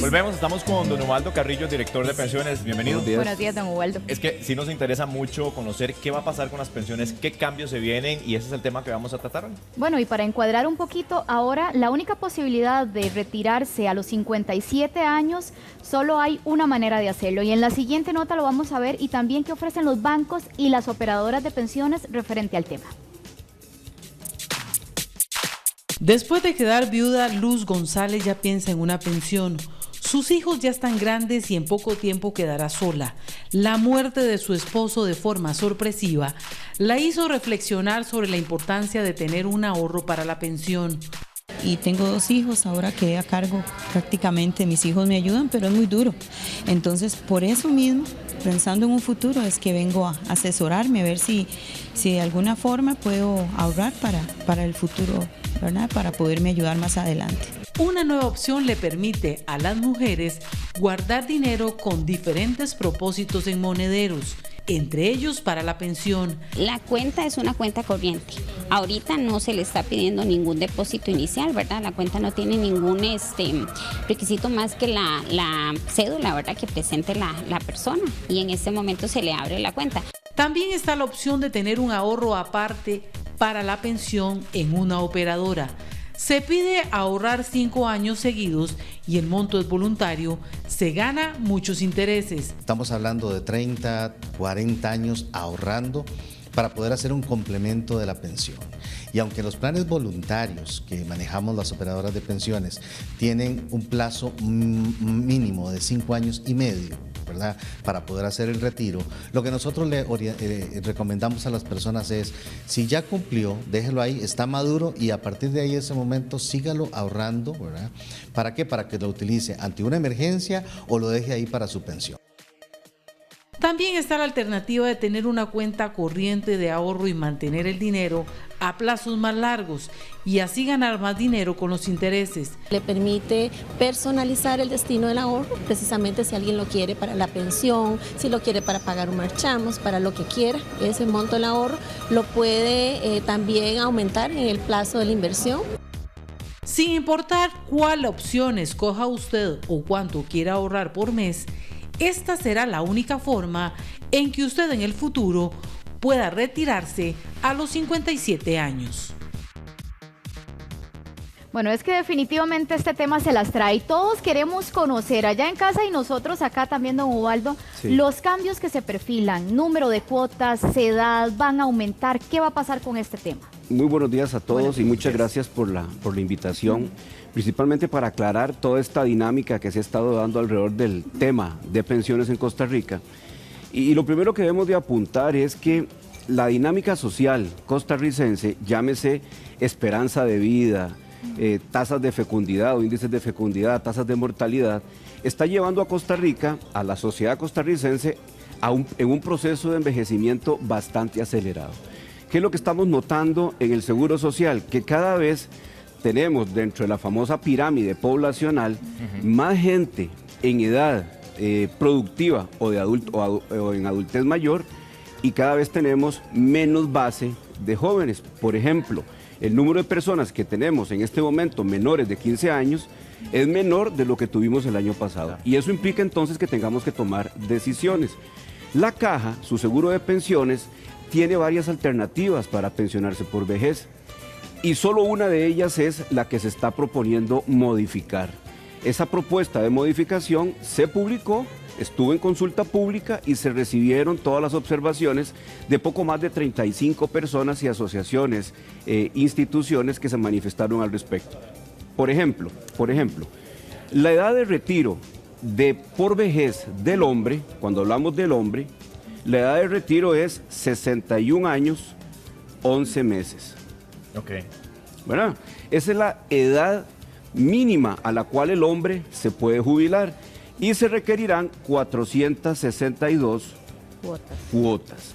Volvemos, estamos con don Ubaldo Carrillo, director de pensiones. Bienvenido. Buenos días, don Ubaldo. Es que sí nos interesa mucho conocer qué va a pasar con las pensiones, qué cambios se vienen, y ese es el tema que vamos a tratar hoy. Bueno, y para encuadrar un poquito, ahora la única posibilidad de retirarse a los 57 años, solo hay una manera de hacerlo. Y en la siguiente nota lo vamos a ver, y también qué ofrecen los bancos y las operadoras de pensiones referente al tema. Después de quedar viuda, Luz González ya piensa en una pensión. Sus hijos ya están grandes y en poco tiempo quedará sola. La muerte de su esposo de forma sorpresiva la hizo reflexionar sobre la importancia de tener un ahorro para la pensión. Y tengo 2 hijos, ahora quedé a cargo prácticamente, mis hijos me ayudan, pero es muy duro. Entonces, por eso mismo, pensando en un futuro, es que vengo a asesorarme, a ver si de alguna forma puedo ahorrar para el futuro, ¿verdad? Para poderme ayudar más adelante. Una nueva opción le permite a las mujeres guardar dinero con diferentes propósitos en monederos, entre ellos para la pensión. La cuenta es una cuenta corriente. Ahorita no se le está pidiendo ningún depósito inicial, ¿verdad? La cuenta no tiene ningún requisito más que la cédula, ¿verdad? Que presente la persona, y en este momento se le abre la cuenta. También está la opción de tener un ahorro aparte para la pensión en una operadora. Se pide ahorrar 5 años seguidos y el monto es voluntario, se gana muchos intereses. Estamos hablando de 30, 40 años ahorrando para poder hacer un complemento de la pensión. Y aunque los planes voluntarios que manejamos las operadoras de pensiones tienen un plazo mínimo de 5 años y medio, ¿verdad?, para poder hacer el retiro, lo que nosotros le recomendamos a las personas es, si ya cumplió, déjelo ahí, está maduro, y a partir de ahí, ese momento, sígalo ahorrando, ¿verdad? ¿Para qué? Para que lo utilice ante una emergencia o lo deje ahí para su pensión. También está la alternativa de tener una cuenta corriente de ahorro y mantener el dinero a plazos más largos y así ganar más dinero con los intereses. Le permite personalizar el destino del ahorro, precisamente si alguien lo quiere para la pensión, si lo quiere para pagar un marchamos, para lo que quiera, ese monto del ahorro lo puede también aumentar en el plazo de la inversión. Sin importar cuál opción escoja usted o cuánto quiera ahorrar por mes, esta será la única forma en que usted en el futuro pueda retirarse a los 57 años. Bueno, es que definitivamente este tema se las trae. Todos queremos conocer allá en casa y nosotros acá también, don Ubaldo, los cambios que se perfilan, número de cuotas, edad, van a aumentar. ¿Qué va a pasar con este tema? Muy buenos días a todos y muchas gracias por la invitación, principalmente para aclarar toda esta dinámica que se ha estado dando alrededor del tema de pensiones en Costa Rica. Y lo primero que debemos de apuntar es que la dinámica social costarricense, llámese esperanza de vida, tasas de fecundidad o índices de fecundidad, tasas de mortalidad, está llevando a Costa Rica, a la sociedad costarricense, en un proceso de envejecimiento bastante acelerado. ¿Qué es lo que estamos notando en el Seguro Social? Que cada vez tenemos dentro de la famosa pirámide poblacional más gente en edad productiva o en adultez mayor, y cada vez tenemos menos base de jóvenes. Por ejemplo, el número de personas que tenemos en este momento menores de 15 años es menor de lo que tuvimos el año pasado, y eso implica entonces que tengamos que tomar decisiones. La Caja, su seguro de pensiones, tiene varias alternativas para pensionarse por vejez, y solo una de ellas es la que se está proponiendo modificar. Esa propuesta de modificación se publicó, estuvo en consulta pública y se recibieron todas las observaciones de poco más de 35 personas y asociaciones, instituciones que se manifestaron al respecto. Por ejemplo, la edad de retiro por vejez del hombre, cuando hablamos del hombre, la edad de retiro es 61 años, 11 meses. Ok. ¿Verdad? Esa es la edad mínima a la cual el hombre se puede jubilar, y se requerirán 462 cuotas.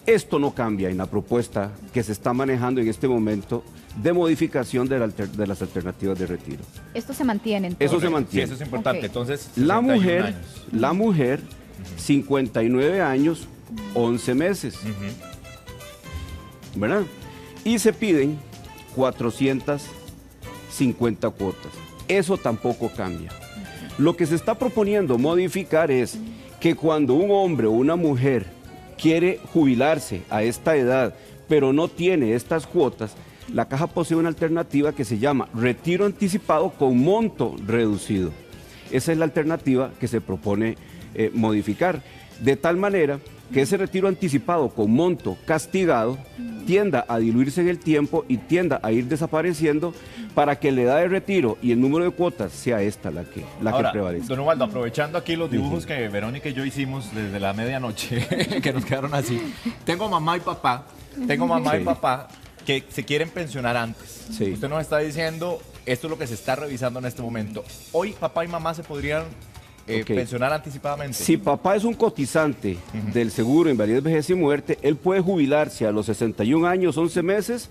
Esto no cambia en la propuesta que se está manejando en este momento de modificación de las alternativas de retiro. Esto se mantiene entonces. Eso se mantiene. Sí, eso es importante. Okay. Entonces, la mujer, 59 años, 11 meses. ¿Verdad? Y se piden 450 cuotas. Eso tampoco cambia. Lo que se está proponiendo modificar es que cuando un hombre o una mujer quiere jubilarse a esta edad, pero no tiene estas cuotas, la Caja posee una alternativa que se llama retiro anticipado con monto reducido. Esa es la alternativa que se propone modificar, de tal manera que ese retiro anticipado con monto castigado tienda a diluirse en el tiempo y tienda a ir desapareciendo para que la edad de retiro y el número de cuotas sea esta la que prevalece. Don Ubaldo, aprovechando aquí los dibujos que Verónica y yo hicimos desde la medianoche, que nos quedaron así, tengo mamá y papá que se quieren pensionar antes. Sí. Usted nos está diciendo, esto es lo que se está revisando en este momento. Hoy papá y mamá se podrían pensionar anticipadamente. Si papá es un cotizante del seguro invalidez, vejez y muerte, él puede jubilarse a los 61 años, 11 meses,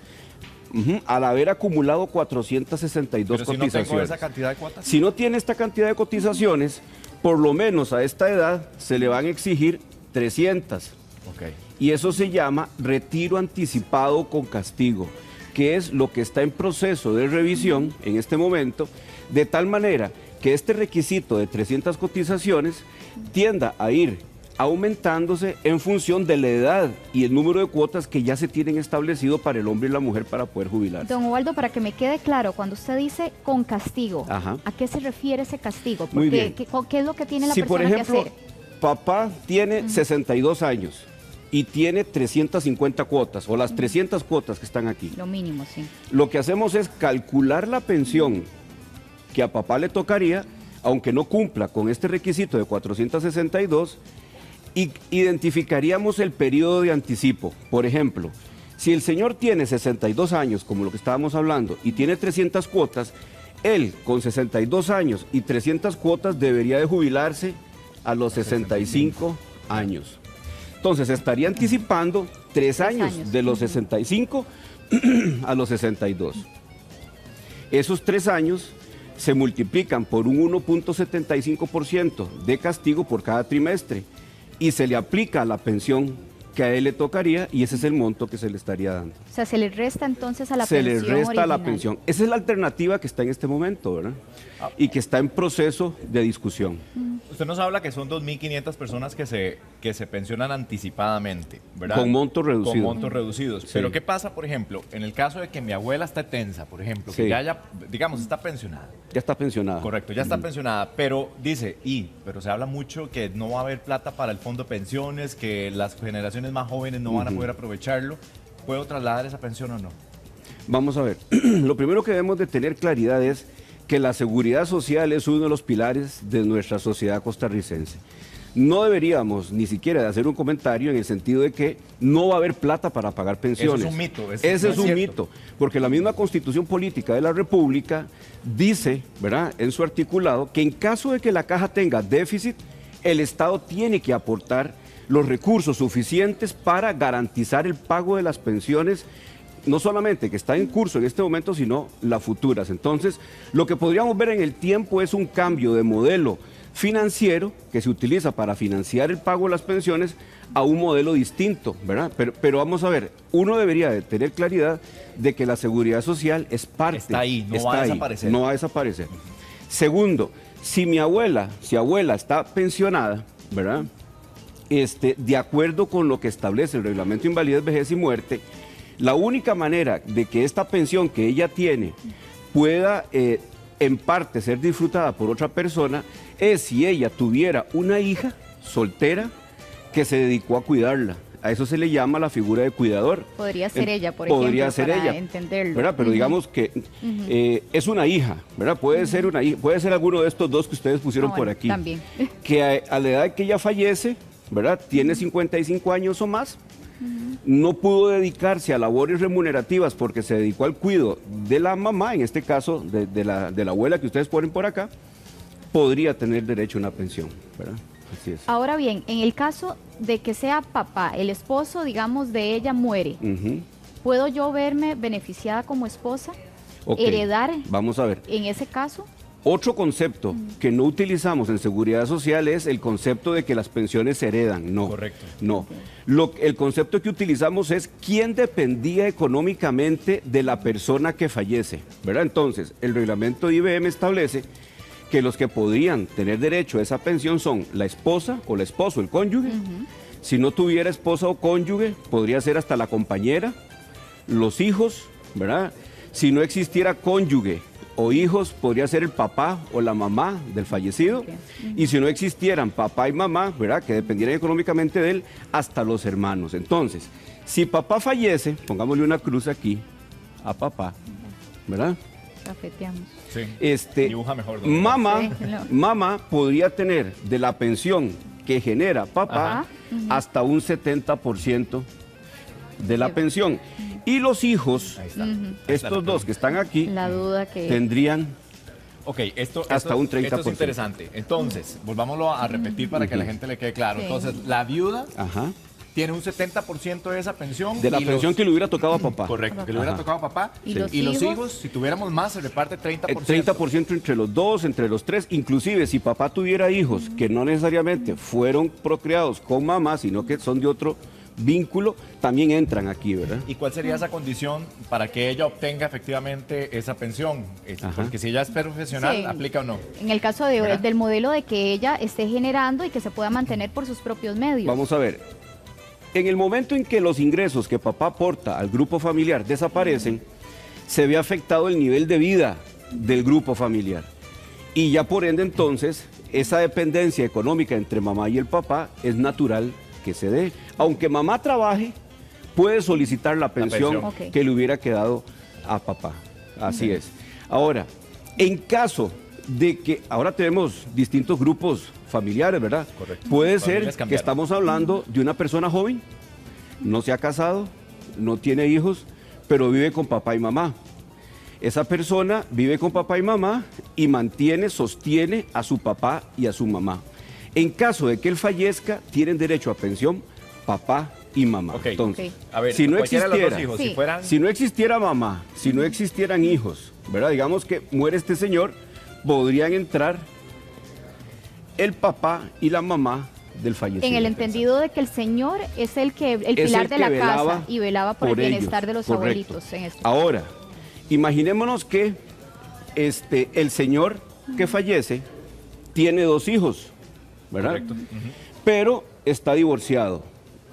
al haber acumulado 462 Pero si cotizaciones. no tengo esa cantidad de cuotas. Si no tiene esta cantidad de cotizaciones, por lo menos a esta edad se le van a exigir 300. Okay. Y eso se llama retiro anticipado con castigo, que es lo que está en proceso de revisión en este momento, de tal manera que este requisito de 300 cotizaciones tienda a ir aumentándose en función de la edad y el número de cuotas que ya se tienen establecido para el hombre y la mujer para poder jubilarse. Don Ubaldo, para que me quede claro, cuando usted dice con castigo, Ajá. ¿a qué se refiere ese castigo? Muy bien. ¿Qué es lo que tiene la Si persona por ejemplo, que hacer? papá tiene 62 años y tiene 350 cuotas o las 300 cuotas que están aquí, Lo mínimo, sí. lo que hacemos es calcular la pensión que a papá le tocaría, aunque no cumpla con este requisito de 462, y identificaríamos el periodo de anticipo. Por ejemplo, si el señor tiene 62 años, como lo que estábamos hablando, y tiene 300 cuotas, él con 62 años y 300 cuotas debería de jubilarse a los 65 años. Entonces estaría anticipando 3 años de los 65 a los 62. Esos 3 años se multiplican por un 1.75% de castigo por cada trimestre y se le aplica la pensión que a él le tocaría y ese es el monto que se le estaría dando. O sea, se le resta entonces a la Se pensión le resta original. la pensión. Esa es la alternativa que está en este momento, ¿verdad? Y que está en proceso de discusión. Usted nos habla que son 2.500 personas que se pensionan anticipadamente, ¿verdad? Con montos reducidos. Con montos reducidos. Sí. Pero ¿qué pasa, por ejemplo, en el caso de que mi abuela esté tensa, por ejemplo, que Sí. ya, digamos, está pensionada? Ya está pensionada. Correcto, ya está pensionada, pero dice, pero se habla mucho que no va a haber plata para el fondo de pensiones, que las generaciones más jóvenes no van a poder aprovecharlo. ¿Puedo trasladar esa pensión o no? Vamos a ver, lo primero que debemos de tener claridad es que la seguridad social es uno de los pilares de nuestra sociedad costarricense. No deberíamos ni siquiera de hacer un comentario en el sentido de que no va a haber plata para pagar pensiones. Eso es un mito. Ese es un mito, porque la misma Constitución Política de la República dice, ¿verdad?, en su articulado, que en caso de que la caja tenga déficit, el Estado tiene que aportar los recursos suficientes para garantizar el pago de las pensiones, no solamente que está en curso en este momento, sino las futuras. Entonces, lo que podríamos ver en el tiempo es un cambio de modelo financiero que se utiliza para financiar el pago de las pensiones a un modelo distinto, ¿verdad? Pero vamos a ver, uno debería de tener claridad de que la seguridad social es parte. Está ahí, no va a desaparecer. No va a desaparecer. Segundo, si abuela está pensionada, ¿verdad?, de acuerdo con lo que establece el Reglamento de Invalidez, Vejez y Muerte, la única manera de que esta pensión que ella tiene pueda en parte ser disfrutada por otra persona es si ella tuviera una hija soltera que se dedicó a cuidarla. A eso se le llama la figura de cuidador. Podría ser ella, por ejemplo, podría ser para ella, entenderlo. ¿verdad? Pero digamos que es una hija, ¿verdad? Puede ser una hija, puede ser alguno de estos dos que ustedes pusieron por aquí. También. Que a la edad que ella fallece, ¿verdad?, tiene 55 años o más, no pudo dedicarse a labores remunerativas porque se dedicó al cuidado de la mamá, en este caso de la abuela que ustedes ponen por acá, podría tener derecho a una pensión, ¿verdad? Así es. Ahora bien, en el caso de que sea papá, el esposo, digamos, de ella muere, ¿puedo yo verme beneficiada como esposa? Ok, ¿Heredar vamos a ver. en ese caso? Otro concepto que no utilizamos en seguridad social es el concepto de que las pensiones se heredan. No. Correcto. No. El concepto que utilizamos es quién dependía económicamente de la persona que fallece, ¿verdad? Entonces, el reglamento de IBM establece que los que podrían tener derecho a esa pensión son la esposa o el esposo, el cónyuge. Si no tuviera esposa o cónyuge, podría ser hasta la compañera, los hijos, ¿verdad? Si no existiera cónyuge o hijos, podría ser el papá o la mamá del fallecido. Y si no existieran papá y mamá, ¿verdad?, que dependieran económicamente de él, hasta los hermanos. Entonces, si papá fallece, pongámosle una cruz aquí a papá, ¿verdad? Cafeteamos. Sí. Dibuja mejor. Mamá, Sí, claro. mamá podría tener de la pensión que genera papá Ajá. hasta un 70% de la pensión. Y los hijos, estos dos que están aquí, La duda que... tendrían Ok, hasta un 30%. Esto es interesante. Entonces, volvámoslo a repetir para que a la gente le quede claro. Sí. Entonces, la viuda ajá, tiene un 70% de esa pensión. de la y pensión los- que le hubiera tocado a papá. Correcto, que le hubiera Ajá. tocado a papá. ¿Y Sí. los Y los hijos? hijos, si tuviéramos más, se reparte 30%. El 30% entre los dos, entre los tres. Inclusive, si papá tuviera hijos que no necesariamente fueron procreados con mamá, sino que son de otro vínculo, también entran aquí, ¿verdad? ¿Y cuál sería esa condición para que ella obtenga efectivamente esa pensión? Ajá. Porque si ella es profesional, Sí. ¿aplica o no? En el caso ¿Verdad? del modelo de que ella esté generando y que se pueda mantener por sus propios medios. Vamos a ver. En el momento en que los ingresos que papá aporta al grupo familiar desaparecen, se ve afectado el nivel de vida del grupo familiar. Y ya por ende entonces, esa dependencia económica entre mamá y el papá es natural que se dé. Aunque mamá trabaje, puede solicitar la pensión, pensión. Ok. que le hubiera quedado a papá. Así es. Ahora, en caso de que ahora tenemos distintos grupos familiares, ¿verdad? Correcto. Puede Familias ser que cambiaron. estamos hablando de una persona joven, no se ha casado, no tiene hijos, pero vive con papá y mamá. Esa persona vive con papá y mamá y mantiene, sostiene a su papá y a su mamá. En caso de que él fallezca, tienen derecho a pensión papá y mamá. Ok. Entonces, A ver, si no cualquiera de los dos existiera, hijos, Sí. si fueran... si no existiera mamá, si no existieran hijos, ¿verdad? Digamos que muere este señor, podrían entrar el papá y la mamá del fallecido. En el entendido de que el señor es el Es pilar el de que la velaba casa y velaba por el ellos, bienestar de los correcto. abuelitos. En este. Ahora, imaginémonos que el señor que fallece tiene 2 hijos, ¿verdad? Correcto. Pero está divorciado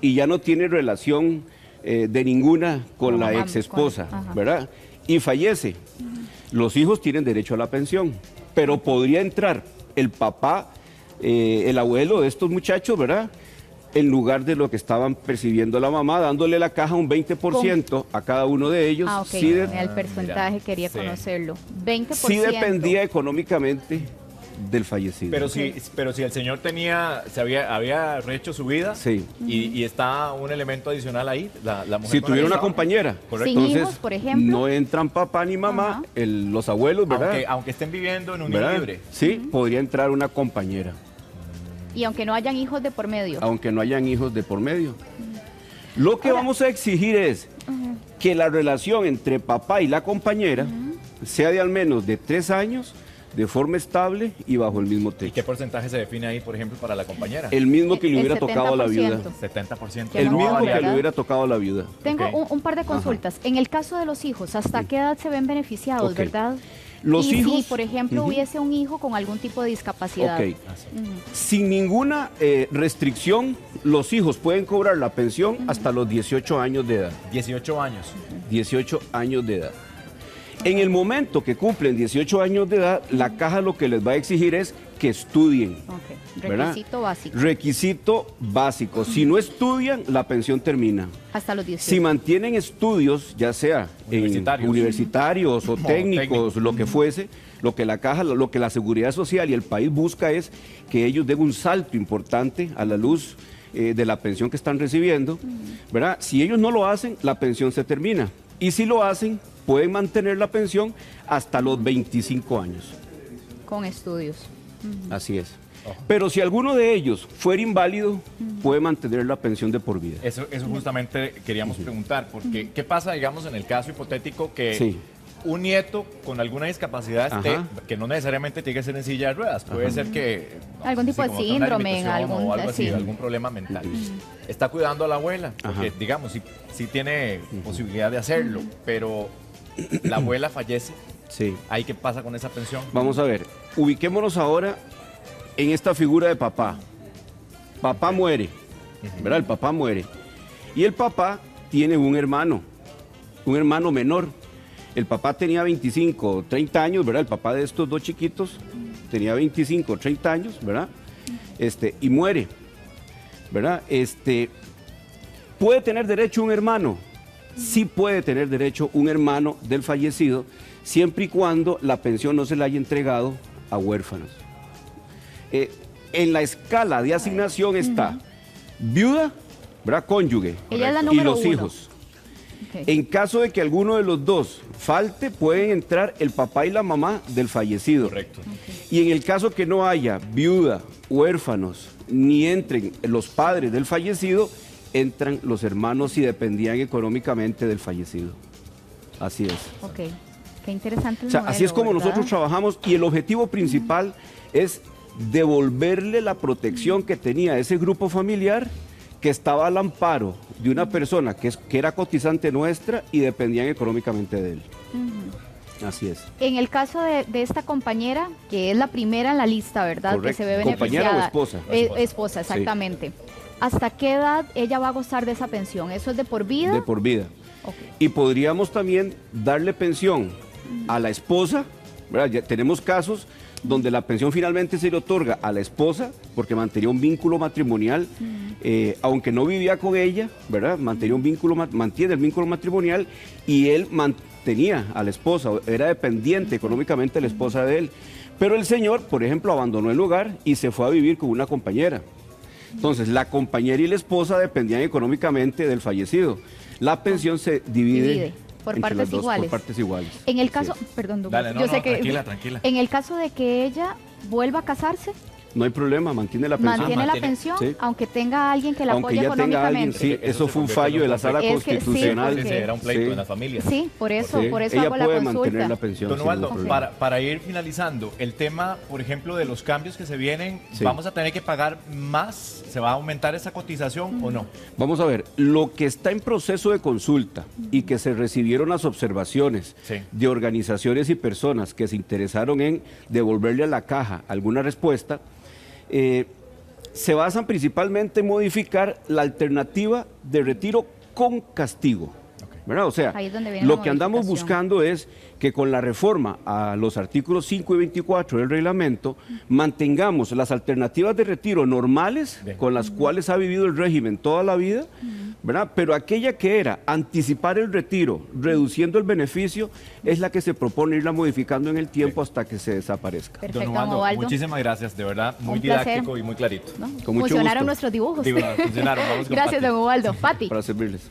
y ya no tiene relación de ninguna con la Con- ex esposa, ajá. ¿verdad? Y fallece. Los hijos tienen derecho a la pensión, pero podría entrar el papá, el abuelo de estos muchachos, ¿verdad? En lugar de lo que estaban percibiendo la mamá, dándole la caja un 20% a cada uno de ellos. Ah, ok. Sí de- El porcentaje quería Sí. conocerlo. 20%. sí dependía económicamente del fallecido. Pero si el señor había rehecho su vida Sí. y está un elemento adicional ahí, la mujer Si con la tuviera que una estaba, compañera, Correcto. Sin entonces hijos, por ejemplo. no entran papá ni mamá, Ajá. los abuelos, ¿verdad? aunque estén viviendo en unión ¿Verdad? libre. Sí, podría entrar una compañera, Y aunque no hayan hijos de por medio. aunque no hayan hijos de por medio. Lo que vamos a exigir es que la relación entre papá y la compañera sea de al menos de 3 años, de forma estable y bajo el mismo ¿Y techo. qué porcentaje se define ahí, por ejemplo, para la compañera? El mismo que le El hubiera tocado a la viuda. 70%. 70%. Que El no va a mismo que variar. le hubiera tocado a la viuda. Tengo Ok. un par de consultas. En el caso de los hijos, ¿hasta qué edad se ven beneficiados, Ok. verdad? Los y hijos- si, por ejemplo, Ujú. hubiese un hijo con algún tipo de discapacidad. Ok. Sin ninguna restricción, los hijos pueden cobrar la pensión hasta los 18 años de edad. 18 años. 18 años de edad. En el momento que cumplen 18 años de edad, la caja lo que les va a exigir es que estudien. Ok. ¿verdad? Requisito básico. Requisito básico. Si no estudian, la pensión termina. Hasta los 18. Si mantienen estudios, ya sea Universitarios. en universitarios o técnicos, técnicos. lo que fuese, lo que la caja, lo que la Seguridad Social y el país busca es que ellos den un salto importante a la luz de la pensión que están recibiendo, ¿verdad? Si ellos no lo hacen, la pensión se termina. Y si lo hacen, pueden mantener la pensión hasta los 25 años. Con estudios. Así es. Pero si alguno de ellos fuera inválido, puede mantener la pensión de por vida. Eso justamente queríamos preguntar, porque ¿qué pasa, digamos, en el caso hipotético que Sí. un nieto con alguna discapacidad esté, Ajá. que no necesariamente tiene que ser en silla de ruedas, puede ser que... Algún tipo de como tenga una síndrome, limitación algún- o algo así, sí. algún problema mental. Está cuidando a la abuela, porque Ajá. digamos, sí tiene posibilidad de hacerlo, pero la abuela fallece. Sí. ¿Ahí qué pasa con esa pensión? Vamos a ver, ubiquémonos ahora en esta figura de papá. Papá muere, ¿verdad? El papá muere. Y el papá tiene un hermano menor. El papá tenía 25 o 30 años, ¿verdad? El papá de estos dos chiquitos tenía 25 o 30 años, ¿verdad? Y muere, ¿verdad? ¿Puede tener derecho un hermano? Sí puede tener derecho un hermano del fallecido, siempre y cuando la pensión no se le haya entregado a huérfanos. En la escala de asignación está viuda, ¿verdad? Cónyuge, Ella es la y número los 1. hijos. Ok. En caso de que alguno de los dos falte, pueden entrar el papá y la mamá del fallecido. Correcto. Y en el caso que no haya viuda, huérfanos, ni entren los padres del fallecido, entran los hermanos si dependían económicamente del fallecido. Así es. Ok, qué interesante el O sea, así es modelo, como ¿verdad? nosotros trabajamos, y el objetivo principal es devolverle la protección que tenía ese grupo familiar que estaba al amparo de una persona que era cotizante nuestra y dependían económicamente de él. Así es. En el caso de esta compañera, que es la primera en la lista, ¿verdad? Correcto. Que se ve beneficiada. ¿Compañera o esposa? Esposa, exactamente. ¿Hasta qué edad ella va a gozar de esa pensión? ¿Eso es de por vida? De por vida. Ok. Y podríamos también darle pensión a la esposa, ¿verdad? Ya tenemos casos donde la pensión finalmente se le otorga a la esposa porque mantenía un vínculo matrimonial, aunque no vivía con ella, ¿verdad? Mantiene el vínculo matrimonial, y él mantenía a la esposa, era dependiente económicamente de la esposa de él. Pero el señor, por ejemplo, abandonó el hogar y se fue a vivir con una compañera. Entonces, la compañera y la esposa dependían económicamente del fallecido. La pensión se divide por entre partes las dos, iguales. por partes iguales. En el Así caso, es. perdón, Douglas, Dale, no, yo no, sé que tranquila. en el caso de que ella vuelva a casarse, No hay problema, mantiene la pensión. mantiene la mantiene, pensión, sí. aunque tenga alguien que la Aunque apoye ya tenga alguien, económicamente. sí, eso fue un fallo de la sala Es que sí, constitucional. porque- Sí, era un pleito Sí. en las familias. Sí, por eso Sí, por eso ella hago la puede consulta. mantener la pensión. Don sin Ubaldo, ningún problema. para ir finalizando, el tema, por ejemplo, de los cambios que se vienen, Sí. ¿vamos a tener que pagar más? ¿Se va a aumentar esa cotización o no? Vamos a ver, lo que está en proceso de consulta y que se recibieron las observaciones Sí. de organizaciones y personas que se interesaron en devolverle a la caja alguna respuesta, se basan principalmente en modificar la alternativa de retiro con castigo. ¿Verdad? O sea, Ahí es donde viene lo la que andamos modificación. buscando es que con la reforma a los artículos 5 y 24 del reglamento mantengamos las alternativas de retiro normales Bien. con las cuales ha vivido el régimen toda la vida, ¿verdad? Pero aquella que era anticipar el retiro, reduciendo el beneficio, es la que se propone irla modificando en el tiempo hasta que se desaparezca. Perfecto, Don Ubaldo, Ubaldo. muchísimas gracias, de verdad, muy Un placer. didáctico y muy clarito. ¿No? Con mucho Funcionaron gusto. nuestros dibujos. Digo, funcionaron, vamos con Gracias, Pati. don Ubaldo. Pati. Para servirles.